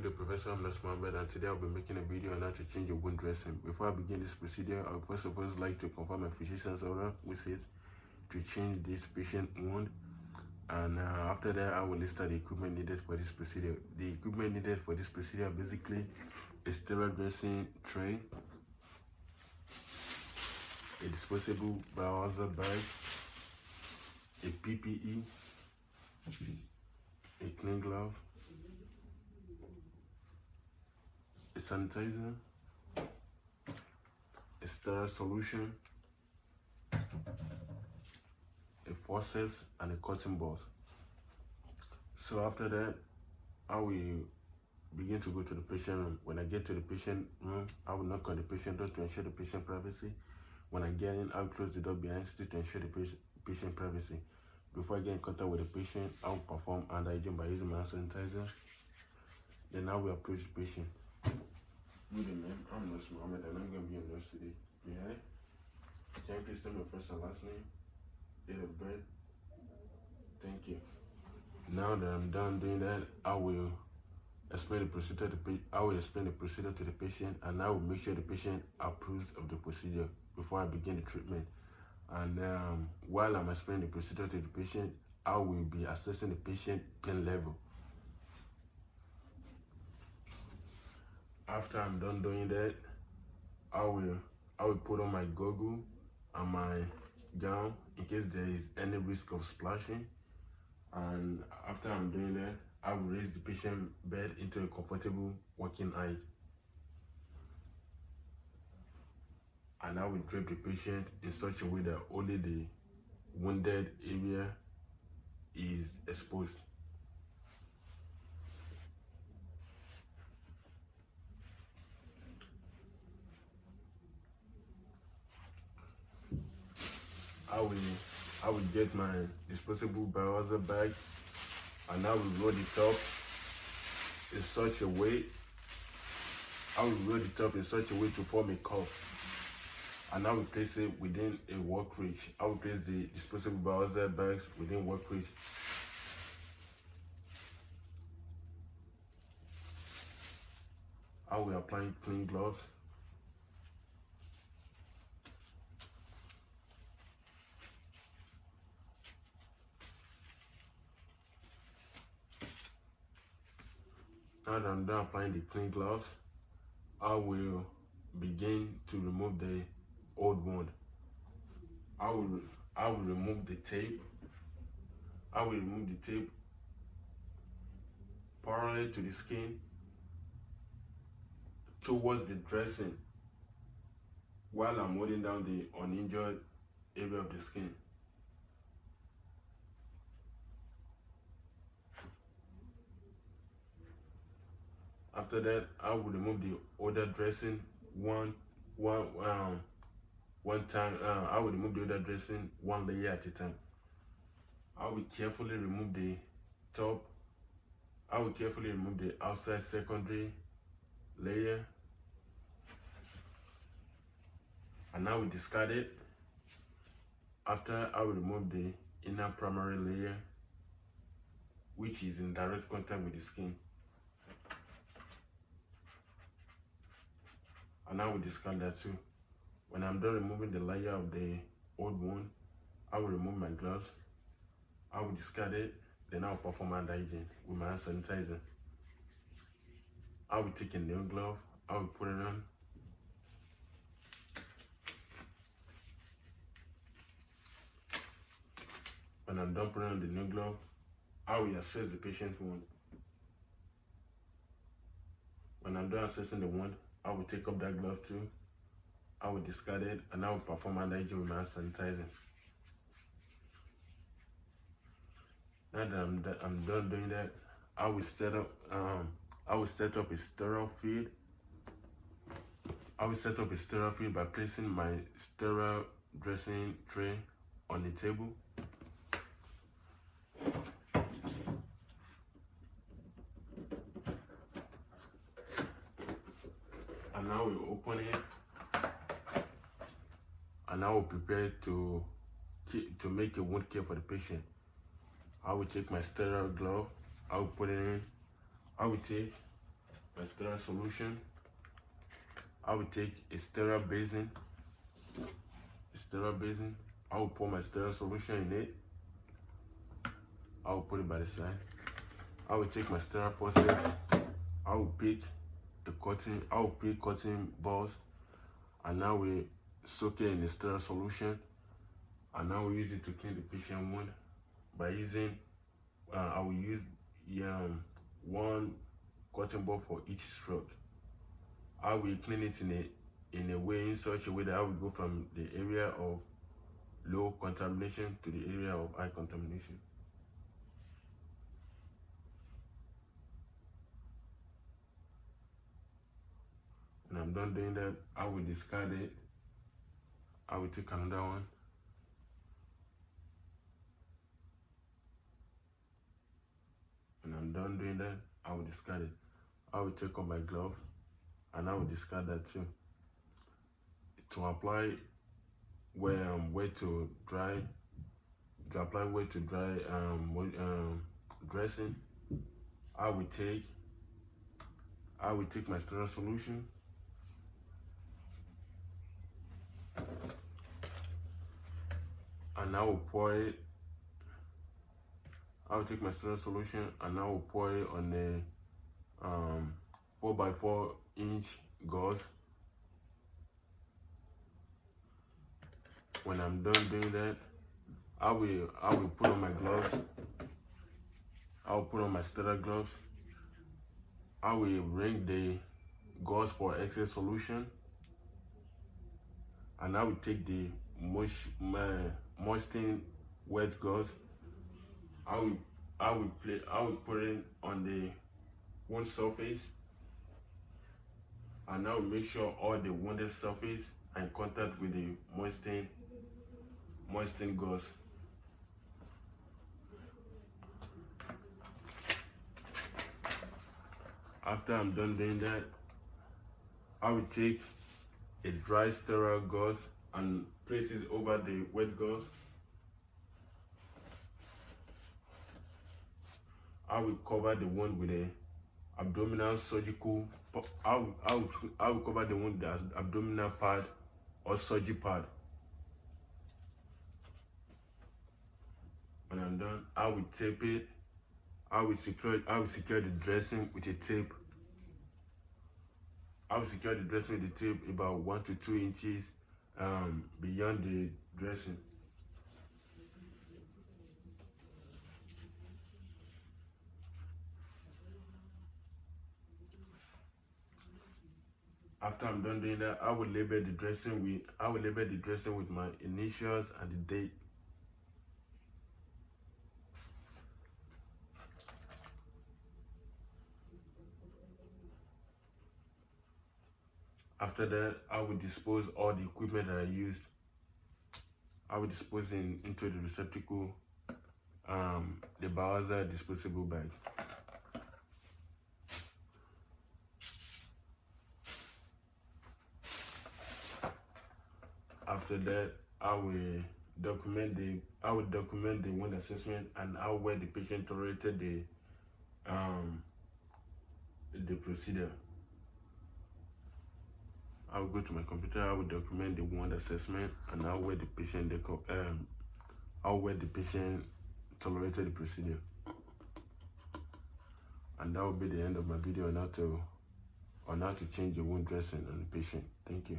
the Professor. I'm Muhammed, and today I'll be making a video on how to change your wound dressing. Before I begin this procedure, I would first of all like to confirm my physician's order, which is to change this patient wound. And after that, I will list out the equipment needed for this procedure. The equipment needed for this procedure basically a sterile dressing tray, a disposable biohazard bag, a PPE, a clean glove, a sanitizer, a sterile solution, a forceps, and a cotton balls. So after that, I will begin to go to the patient room. When I get to the patient room, I will knock on the patient door to ensure the patient privacy. When I get in, I will close the door behind still to ensure the patient privacy. Before I get in contact with the patient, I will perform hand hygiene by using my hand sanitizer. Then I will approach the patient. Good evening, I'm Nurse Muhammad, and I'm going to be your nurse today. You ready? Can you please tell me your first and last name, date of birth? Thank you. Now that I'm done doing that, I will explain the procedure to the patient, and I will make sure the patient approves of the procedure before I begin the treatment. And while I'm explaining the procedure to the patient, I will be assessing the patient pain level. After I'm done doing that, I will put on my goggle and my gown in case there is any risk of splashing. And after I'm doing that, I will raise the patient bed into a comfortable working height. And I will drape the patient in such a way that only the wounded area is exposed. I will get my disposable biohazard bag, and I will roll it up in such a way. To form a cuff, and I will place it within a work reach. I will place the disposable biohazard bags within work reach. I will apply clean gloves. Now that I'm done applying the clean gloves, I will begin to remove the old wound. I will remove the tape. I will remove the tape parallel to the skin towards the dressing while I'm holding down the uninjured area of the skin. After that, I will remove the other dressing one time. I will remove the other dressing one layer at a time. I will carefully remove the top. I will carefully remove the outside secondary layer, and I will discard it. After, I will remove the inner primary layer, which is in direct contact with the skin. And I will discard that too. When I'm done removing the layer of the old wound, I will remove my gloves. I will discard it, then I will perform hand hygiene with my hand sanitizer. I will take a nail glove, I will put it on. When I'm done putting on the nail glove, I will assess the patient's wound. When I'm done assessing the wound, I will take up that glove too. I will discard it, and I will perform hand hygiene with my hand sanitizer. Now that I'm done doing that, I will set up a sterile field. I will set up a sterile field by placing my sterile dressing tray on the table. And I will open it, and I will prepare to make a wound care for the patient. I will take my sterile glove, I will put it in. I will take my sterile solution. I will take a sterile basin. I will pour my sterile solution in it. I will put it by the side. I will take my sterile forceps. I will pick cotton balls, and I will soak it in the sterile solution, and I will use it to clean the patient wound by using I will use one cotton ball for each stroke. I will clean it in such a way that I will go from the area of low contamination to the area of high contamination. When I'm done doing that, I will discard it. I will take another one. When I'm done doing that, I will discard it. I will take off my glove and I will discard that too. To apply wet to dry dressing, I will take my sterile solution. And I will pour it. I will take my sterile solution and I will pour it on the 4x4 inch gauze. When I'm done doing that, I will put on my gloves. I will put on my sterile gloves. I will wring the gauze for excess solution, and I will take the moistened wet gauze. I will put it on the wound surface, and I will make sure all the wounded surface are in contact with the moistened gauze. After I'm done doing that, I will take a dry sterile gauze and place it over the wet gauze. I will cover the wound with a abdominal surgical. I will cover the wound with the abdominal pad or surgery pad. When I'm done, I will tape it. I will secure the dressing with a tape. I will secure the dressing with the tape about 1 to 2 inches beyond the dressing. After I'm done doing that, I will label the dressing with my initials and the date. After that, I will dispose all the equipment that I used. I will dispose into the receptacle, the biohazard disposable bag. After that, I will document the wound assessment and how well the patient tolerated the procedure. I will go to my computer. I will document the wound assessment and how well the patient tolerated the procedure. And that will be the end of my video on how to change the wound dressing on the patient. Thank you.